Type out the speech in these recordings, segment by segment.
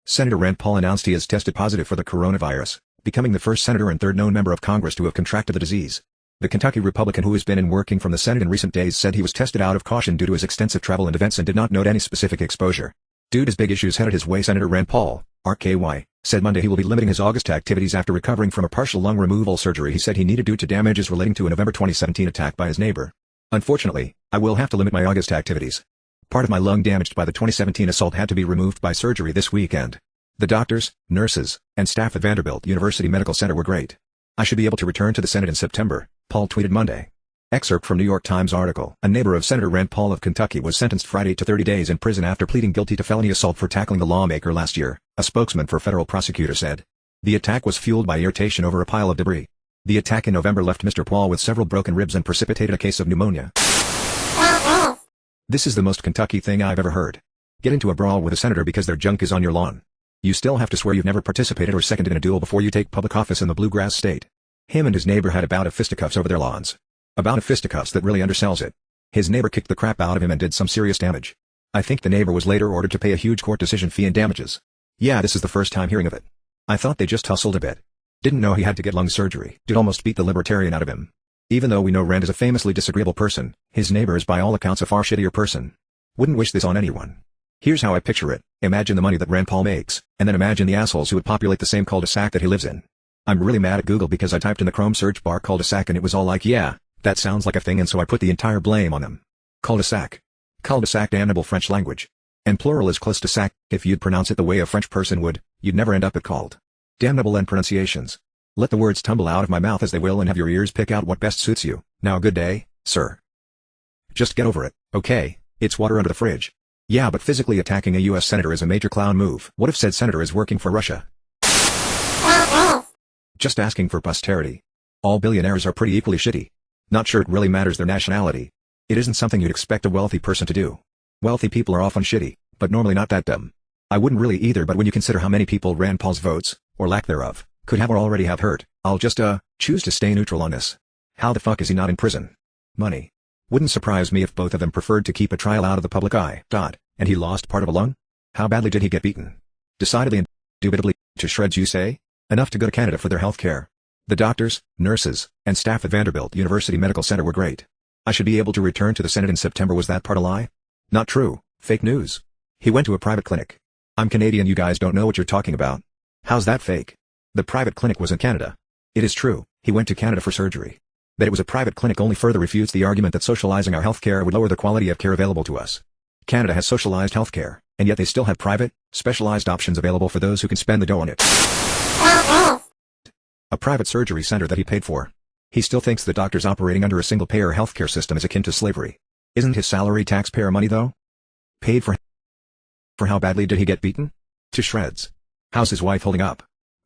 Senator Rand Paul announced he has tested positive for the coronavirus, becoming the first senator and third known member of Congress to have contracted the disease. The Kentucky Republican, who has been in working from the Senate in recent days, said he was tested out of caution due to his extensive travel and events and did not note any specific exposure. Due to his big issues headed his way, Senator Rand Paul, RKY, said Monday he will be limiting his August activities after recovering from a partial lung removal surgery he said he needed due to damages relating to a November 2017 attack by his neighbor. Unfortunately, I will have to limit my August activities. Part of my lung damaged by the 2017 assault had to be removed by surgery this weekend. The doctors, nurses, and staff at Vanderbilt University Medical Center were great. I should be able to return to the Senate in September, Paul tweeted Monday. Excerpt from New York Times article. A neighbor of Senator Rand Paul of Kentucky was sentenced Friday to 30 days in prison after pleading guilty to felony assault for tackling the lawmaker last year, a spokesman for federal prosecutor said. The attack was fueled by irritation over a pile of debris. The attack in November left Mr. Paul with several broken ribs and precipitated a case of pneumonia. This is the most Kentucky thing I've ever heard. Get into a brawl with a senator because their junk is on your lawn. You still have to swear you've never participated or seconded in a duel before you take public office in the bluegrass state. Him and his neighbor had a bout of fisticuffs over their lawns. A bout of fisticuffs that really undersells it. His neighbor kicked the crap out of him and did some serious damage. I think the neighbor was later ordered to pay a huge court decision fee and damages. Yeah, this is the first time hearing of it. I thought they just hustled a bit. Didn't know he had to get lung surgery. Did almost beat the libertarian out of him. Even though we know Rand is a famously disagreeable person, his neighbor is by all accounts a far shittier person. Wouldn't wish this on anyone. Here's how I picture it. Imagine the money that Rand Paul makes, and then imagine the assholes who would populate the same cul-de-sac that he lives in. I'm really mad at Google because I typed in the Chrome search bar cul-de-sac and it was all like, yeah, that sounds like a thing, and so I put the entire blame on them. Cul-de-sac. Cul-de-sac, damnable French language. And plural is close to sac. If you'd pronounce it the way a French person would, you'd never end up at called. Damnable end pronunciations. Let the words tumble out of my mouth as they will and have your ears pick out what best suits you. Now good day, sir. Just get over it, okay? It's water under the fridge. Yeah, but physically attacking a US senator is a major clown move. What if said senator is working for Russia? Just asking for posterity. All billionaires are pretty equally shitty. Not sure it really matters their nationality. It isn't something you'd expect a wealthy person to do. Wealthy people are often shitty, but normally not that dumb. I wouldn't really either, but when you consider how many people Rand Paul's votes, or lack thereof, could have or already have hurt, I'll just choose to stay neutral on this. How the fuck is he not in prison? Money. Wouldn't surprise me if both of them preferred to keep a trial out of the public eye. And he lost part of a lung? How badly did he get beaten? Decidedly and indubitably to shreds, you say? Enough to go to Canada for their health care. The doctors, nurses, and staff at Vanderbilt University Medical Center were great. I should be able to return to the Senate in September. Was that part a lie? Not true. Fake news. He went to a private clinic. I'm Canadian, you guys don't know what you're talking about. How's that fake? The private clinic was in Canada. It is true, he went to Canada for surgery. That it was a private clinic only further refutes the argument that socializing our healthcare would lower the quality of care available to us. Canada has socialized healthcare, and yet they still have private, specialized options available for those who can spend the dough on it. A private surgery center that he paid for. He still thinks the doctors operating under a single-payer healthcare system is akin to slavery. Isn't his salary taxpayer money though? Paid for how badly did he get beaten? To shreds. How's his wife holding up?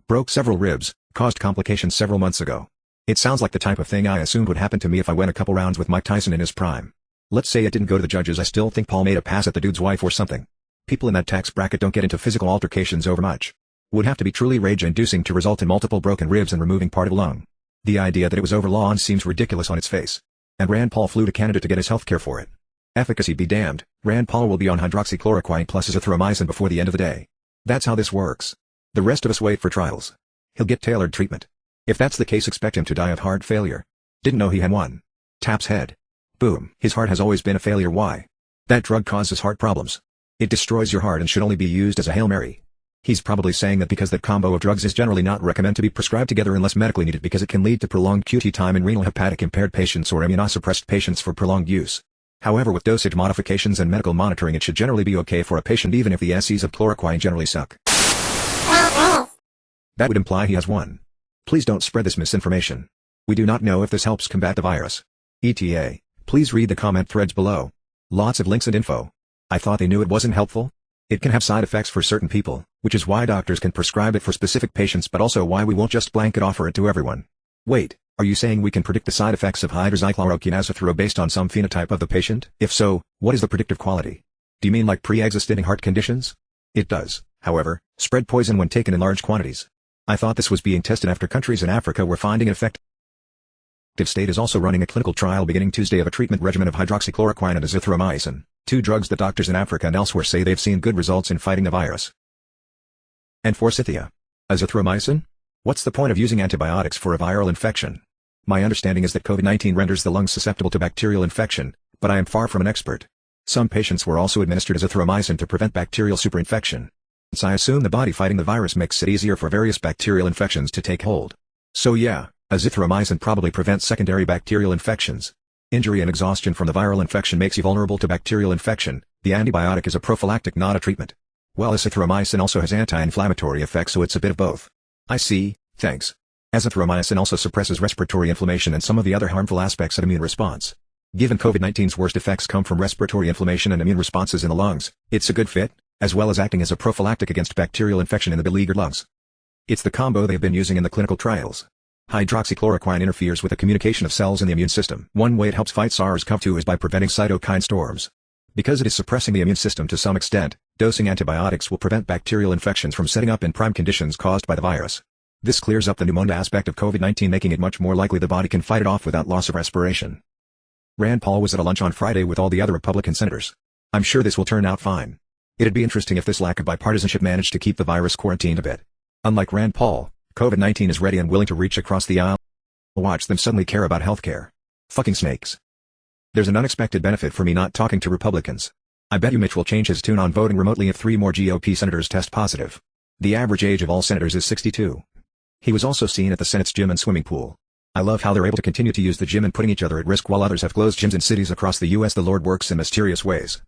Broke several ribs, caused complications several months ago. It sounds like the type of thing I assumed would happen to me if I went a couple rounds with Mike Tyson in his prime. Let's say it didn't go to the judges, I still think Paul made a pass at the dude's wife or something. People in that tax bracket don't get into physical altercations over much. Would have to be truly rage-inducing to result in multiple broken ribs and removing part of a lung. The idea that it was over lawn seems ridiculous on its face. And Rand Paul flew to Canada to get his health care for it. Efficacy be damned, Rand Paul will be on hydroxychloroquine plus azithromycin before the end of the day. That's how this works. The rest of us wait for trials. He'll get tailored treatment. If that's the case, expect him to die of heart failure. Didn't know he had one. Taps head. Boom. His heart has always been a failure. Why? That drug causes heart problems. It destroys your heart and should only be used as a Hail Mary. He's probably saying that because that combo of drugs is generally not recommended to be prescribed together unless medically needed because it can lead to prolonged QT time in renal hepatic impaired patients or immunosuppressed patients for prolonged use. However, with dosage modifications and medical monitoring, it should generally be okay for a patient even if the SEs of chloroquine generally suck. That would imply he has one. Please don't spread this misinformation. We do not know if this helps combat the virus. ETA. Please read the comment threads below. Lots of links and info. I thought they knew it wasn't helpful. It can have side effects for certain people, which is why doctors can prescribe it for specific patients, but also why we won't just blanket offer it to everyone. Wait, are you saying we can predict the side effects of hydroxychloroquine based on some phenotype of the patient? If so, what is the predictive quality? Do you mean like pre-existing heart conditions? It does, however, spread poison when taken in large quantities. I thought this was being tested after countries in Africa were finding an effective. State is also running a clinical trial beginning Tuesday of a treatment regimen of hydroxychloroquine and azithromycin, two drugs that doctors in Africa and elsewhere say they've seen good results in fighting the virus. And forsythia. Azithromycin? What's the point of using antibiotics for a viral infection? My understanding is that COVID-19 renders the lungs susceptible to bacterial infection, but I am far from an expert. Some patients were also administered azithromycin to prevent bacterial superinfection. So I assume the body fighting the virus makes it easier for various bacterial infections to take hold. So yeah, azithromycin probably prevents secondary bacterial infections. Injury and exhaustion from the viral infection makes you vulnerable to bacterial infection. The antibiotic is a prophylactic, not a treatment. Well, azithromycin also has anti-inflammatory effects, so it's a bit of both. I see, thanks. Azithromycin also suppresses respiratory inflammation and some of the other harmful aspects of immune response. Given COVID-19's worst effects come from respiratory inflammation and immune responses in the lungs, it's a good fit, as well as acting as a prophylactic against bacterial infection in the beleaguered lungs. It's the combo they've been using in the clinical trials. Hydroxychloroquine interferes with the communication of cells in the immune system. One way it helps fight SARS-CoV-2 is by preventing cytokine storms. Because it is suppressing the immune system to some extent, dosing antibiotics will prevent bacterial infections from setting up in prime conditions caused by the virus. This clears up the pneumonia aspect of COVID-19, making it much more likely the body can fight it off without loss of respiration. Rand Paul was at a lunch on Friday with all the other Republican senators. I'm sure this will turn out fine. It'd be interesting if this lack of bipartisanship managed to keep the virus quarantined a bit. Unlike Rand Paul, COVID-19 is ready and willing to reach across the aisle. Watch them suddenly care about healthcare. Fucking snakes. There's an unexpected benefit for me not talking to Republicans. I bet you Mitch will change his tune on voting remotely if 3 more GOP senators test positive. The average age of all senators is 62. He was also seen at the Senate's gym and swimming pool. I love how they're able to continue to use the gym and putting each other at risk while others have closed gyms in cities across the US. The Lord works in mysterious ways.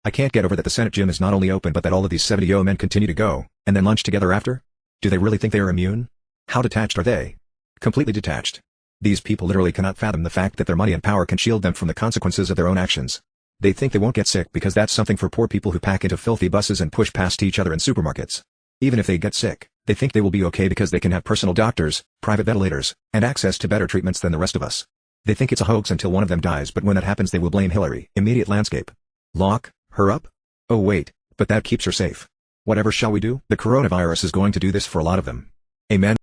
I can't get over that the Senate gym is not only open but that all of these 70-year-old men continue to go, and then lunch together after? Do they really think they are immune? How detached are they? Completely detached. These people literally cannot fathom the fact that their money and power can shield them from the consequences of their own actions. They think they won't get sick because that's something for poor people who pack into filthy buses and push past each other in supermarkets. Even if they get sick, they think they will be okay because they can have personal doctors, private ventilators, and access to better treatments than the rest of us. They think it's a hoax until one of them dies, but when that happens they will blame Hillary. Immediate landscape. Lock her up? Oh wait, but that keeps her safe. Whatever shall we do? The coronavirus is going to do this for a lot of them. Amen?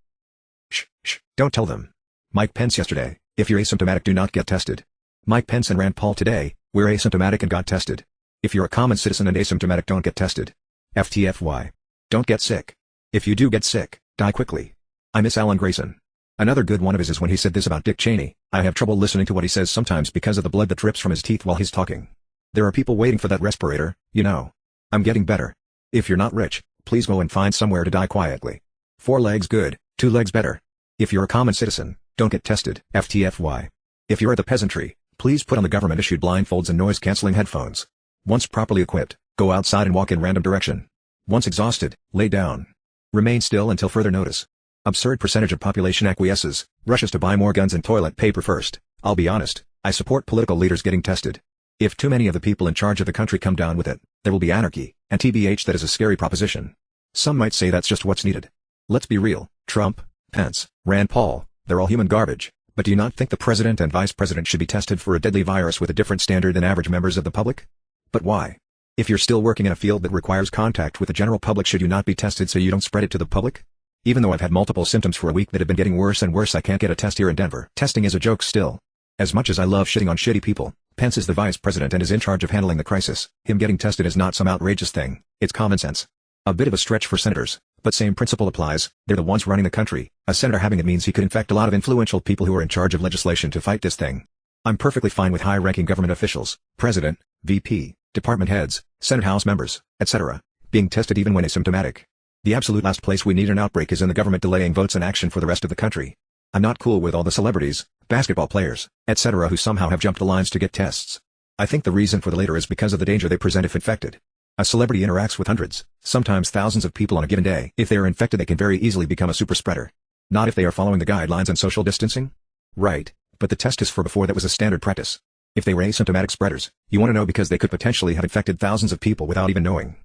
Shh, don't tell them. Mike Pence yesterday, if you're asymptomatic do not get tested. Mike Pence and Rand Paul today, we're asymptomatic and got tested. If you're a common citizen and asymptomatic don't get tested. FTFY. Don't get sick. If you do get sick, die quickly. I miss Alan Grayson. Another good one of his is when he said this about Dick Cheney. I have trouble listening to what he says sometimes because of the blood that drips from his teeth while he's talking. There are people waiting for that respirator, you know. I'm getting better. If you're not rich, please go and find somewhere to die quietly. 4 legs good, 2 legs better. If you're a common citizen, don't get tested. FTFY. If you're at the peasantry, please put on the government-issued blindfolds and noise-canceling headphones. Once properly equipped, go outside and walk in random direction. Once exhausted, lay down. Remain still until further notice. Absurd percentage of population acquiesces, rushes to buy more guns and toilet paper first. I'll be honest, I support political leaders getting tested. If too many of the people in charge of the country come down with it, there will be anarchy, and TBH that is a scary proposition. Some might say that's just what's needed. Let's be real, Trump, Pence, Rand Paul, they're all human garbage, but do you not think the president and vice president should be tested for a deadly virus with a different standard than average members of the public? But why? If you're still working in a field that requires contact with the general public, should you not be tested so you don't spread it to the public? Even though I've had multiple symptoms for a week that have been getting worse and worse, I can't get a test here in Denver. Testing is a joke still. As much as I love shitting on shitty people, Pence is the vice president and is in charge of handling the crisis. Him getting tested is not some outrageous thing, it's common sense. A bit of a stretch for senators, but same principle applies. They're the ones running the country. A senator having it means he could infect a lot of influential people who are in charge of legislation to fight this thing. I'm perfectly fine with high-ranking government officials, president, VP, department heads, Senate House members, etc., being tested even when asymptomatic. The absolute last place we need an outbreak is in the government delaying votes and action for the rest of the country. I'm not cool with all the celebrities, basketball players, etc. who somehow have jumped the lines to get tests. I think the reason for the later is because of the danger they present if infected. A celebrity interacts with hundreds, sometimes thousands of people on a given day. If they are infected they can very easily become a super spreader. Not if they are following the guidelines on social distancing? Right, but the test is for before that was a standard practice. If they were asymptomatic spreaders, you want to know because they could potentially have infected thousands of people without even knowing.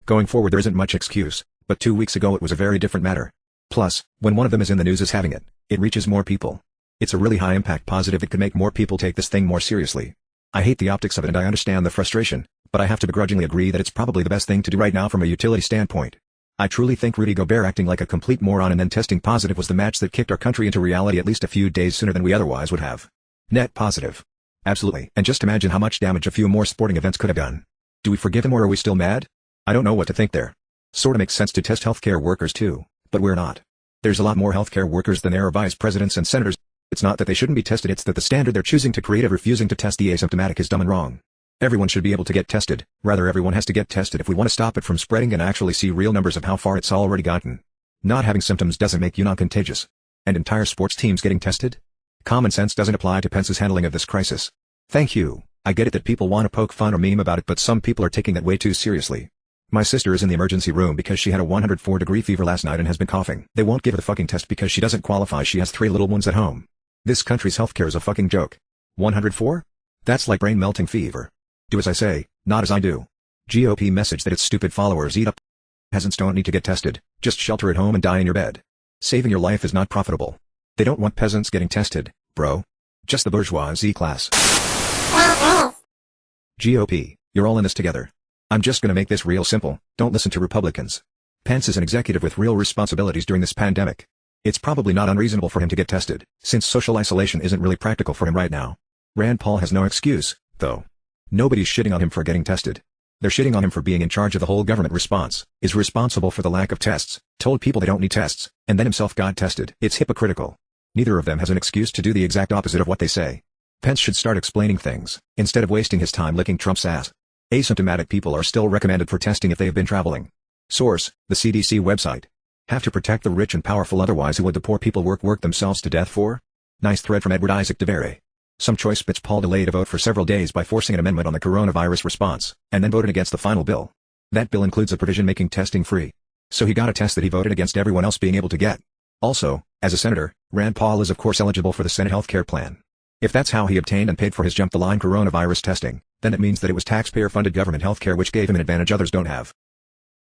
Going forward there isn't much excuse, but 2 weeks ago it was a very different matter. Plus, when one of them is in the news as having it, it reaches more people. It's a really high impact positive. It could make more people take this thing more seriously. I hate the optics of it and I understand the frustration, but I have to begrudgingly agree that it's probably the best thing to do right now from a utility standpoint. I truly think Rudy Gobert acting like a complete moron and then testing positive was the match that kicked our country into reality at least a few days sooner than we otherwise would have. Net positive. Absolutely. And just imagine how much damage a few more sporting events could have done. Do we forgive him or are we still mad? I don't know what to think there. Sorta makes sense to test healthcare workers too, but we're not. There's a lot more healthcare workers than there are vice presidents and senators. It's not that they shouldn't be tested, it's that the standard they're choosing to create of refusing to test the asymptomatic is dumb and wrong. Everyone should be able to get tested, rather everyone has to get tested if we want to stop it from spreading and actually see real numbers of how far it's already gotten. Not having symptoms doesn't make you non-contagious. And entire sports teams getting tested? Common sense doesn't apply to Pence's handling of this crisis. Thank you. I get it that people want to poke fun or meme about it, but some people are taking that way too seriously. My sister is in the emergency room because she had a 104-degree fever last night and has been coughing. They won't give her the fucking test because she doesn't qualify. She has 3 little ones at home. This country's healthcare is a fucking joke. 104? That's like brain-melting fever. Do as I say, not as I do. GOP message that its stupid followers eat up. Peasants don't need to get tested, just shelter at home and die in your bed. Saving your life is not profitable. They don't want peasants getting tested, bro. Just the bourgeoisie class. GOP, you're all in this together. I'm just gonna make this real simple, don't listen to Republicans. Pence is an executive with real responsibilities during this pandemic. It's probably not unreasonable for him to get tested, since social isolation isn't really practical for him right now. Rand Paul has no excuse, though. Nobody's shitting on him for getting tested. They're shitting on him for being in charge of the whole government response, is responsible for the lack of tests, told people they don't need tests, and then himself got tested. It's hypocritical. Neither of them has an excuse to do the exact opposite of what they say. Pence should start explaining things, instead of wasting his time licking Trump's ass. Asymptomatic people are still recommended for testing if they have been traveling. Source, the CDC website. Have to protect the rich and powerful, otherwise who would the poor people work themselves to death for? Nice thread from Edward Isaac DeVere. Some choice bits. Paul delayed a vote for several days by forcing an amendment on the coronavirus response, and then voted against the final bill. That bill includes a provision making testing free. So he got a test that he voted against everyone else being able to get. Also, as a senator, Rand Paul is of course eligible for the Senate healthcare plan. If that's how he obtained and paid for his jump-the-line coronavirus testing, then it means that it was taxpayer-funded government healthcare which gave him an advantage others don't have.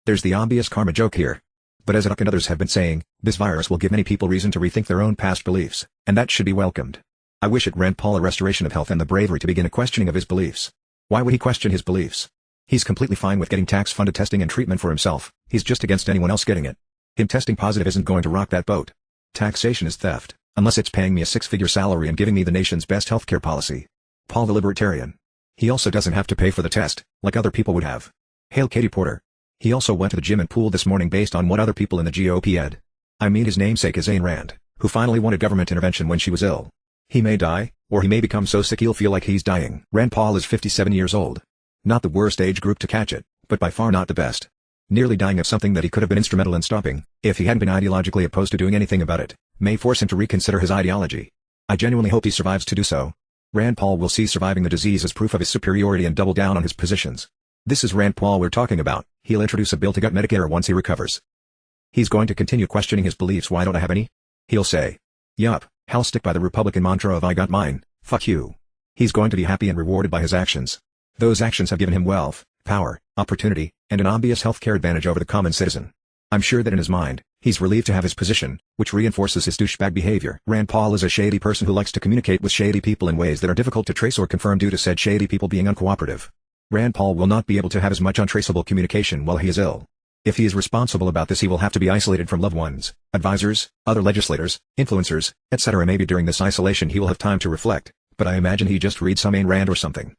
There's the obvious karma joke here. But as Duck and others have been saying, this virus will give many people reason to rethink their own past beliefs, and that should be welcomed. I wish it Rand Paul a restoration of health and the bravery to begin a questioning of his beliefs. Why would he question his beliefs? He's completely fine with getting tax-funded testing and treatment for himself, he's just against anyone else getting it. Him testing positive isn't going to rock that boat. Taxation is theft, unless it's paying me a 6-figure salary and giving me the nation's best healthcare policy. Paul the Libertarian. He also doesn't have to pay for the test, like other people would have. Hail Katie Porter. He also went to the gym and pool this morning based on what other people in the GOP had. I mean, his namesake is Ayn Rand, who finally wanted government intervention when she was ill. He may die, or he may become so sick he'll feel like he's dying. Rand Paul is 57 years old. Not the worst age group to catch it, but by far not the best. Nearly dying of something that he could have been instrumental in stopping, if he hadn't been ideologically opposed to doing anything about it, may force him to reconsider his ideology. I genuinely hope he survives to do so. Rand Paul will see surviving the disease as proof of his superiority and double down on his positions. This is Rand Paul we're talking about. He'll introduce a bill to gut Medicare once he recovers. He's going to continue questioning his beliefs. Why don't I have any? He'll say, yup, I'll stick by the Republican mantra of I got mine, fuck you. He's going to be happy and rewarded by his actions. Those actions have given him wealth, power, opportunity, and an obvious healthcare advantage over the common citizen. I'm sure that in his mind, he's relieved to have his position, which reinforces his douchebag behavior. Rand Paul is a shady person who likes to communicate with shady people in ways that are difficult to trace or confirm due to said shady people being uncooperative. Rand Paul will not be able to have as much untraceable communication while he is ill. If he is responsible about this, he will have to be isolated from loved ones, advisors, other legislators, influencers, etc. Maybe during this isolation he will have time to reflect, but I imagine he just reads some Ayn Rand or something.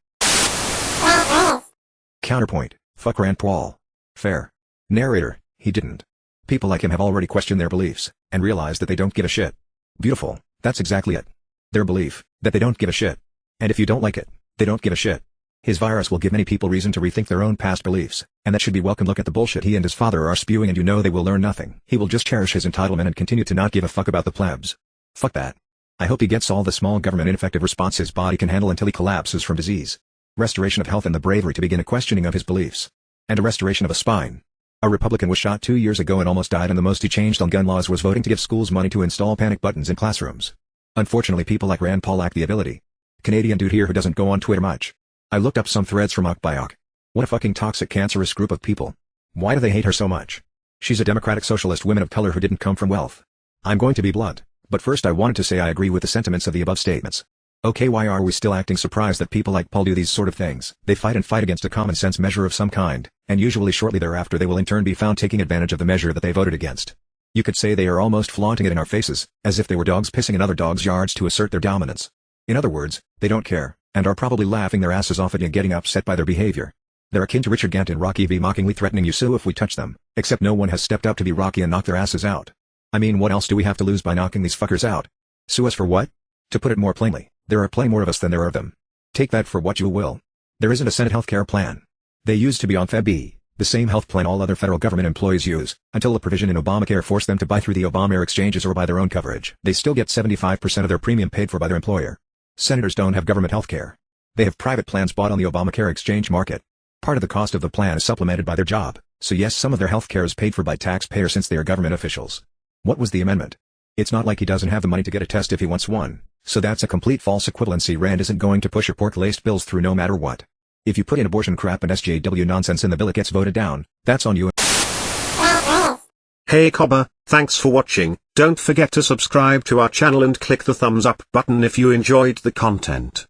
Counterpoint, fuck Rand Paul. Fair. Narrator, he didn't. People like him have already questioned their beliefs, and realized that they don't give a shit. Beautiful, that's exactly it. Their belief, that they don't give a shit. And if you don't like it, they don't give a shit. His virus will give many people reason to rethink their own past beliefs, and that should be welcome. Look at the bullshit he and his father are spewing and you know they will learn nothing. He will just cherish his entitlement and continue to not give a fuck about the plebs. Fuck that. I hope he gets all the small government ineffective response his body can handle until he collapses from disease. Restoration of health and the bravery to begin a questioning of his beliefs. And a restoration of a spine. A Republican was shot 2 years ago and almost died, and the most he changed on gun laws was voting to give schools money to install panic buttons in classrooms. Unfortunately, people like Rand Paul lack the ability. Canadian dude here who doesn't go on Twitter much. I looked up some threads from Okbayok. What a fucking toxic, cancerous group of people. Why do they hate her so much? She's a democratic socialist woman of color who didn't come from wealth. I'm going to be blunt, but first I wanted to say I agree with the sentiments of the above statements. Okay, why are we still acting surprised that people like Paul do these sort of things? They fight and fight against a common sense measure of some kind, and usually shortly thereafter they will in turn be found taking advantage of the measure that they voted against. You could say they are almost flaunting it in our faces, as if they were dogs pissing in other dogs' yards to assert their dominance. In other words, they don't care, and are probably laughing their asses off at you getting upset by their behavior. They're akin to Richard Gant in Rocky V mockingly threatening you, so if we touch them, Except no one has stepped up to be Rocky and knock their asses out. I mean, what else do we have to lose by knocking these fuckers out? Sue us for what? To put it more plainly, there are plenty more of us than there are of them. Take that for what you will. There isn't a Senate healthcare plan. They used to be on Feb B, the same health plan all other federal government employees use, until a provision in Obamacare forced them to buy through the Obamacare exchanges or buy their own coverage. They still get 75% of their premium paid for by their employer. Senators don't have government healthcare. They have private plans bought on the Obamacare exchange market. Part of the cost of the plan is supplemented by their job, so yes, some of their healthcare is paid for by taxpayers since they are government officials. What was the amendment? It's not like he doesn't have the money to get a test if he wants one, so that's a complete false equivalency. Rand isn't going to push your pork-laced bills through no matter what. If you put in abortion crap and SJW nonsense in the bill, it gets voted down. That's on you. Hey Cobber, thanks for watching. Don't forget to subscribe to our channel and click the thumbs up button if you enjoyed the content.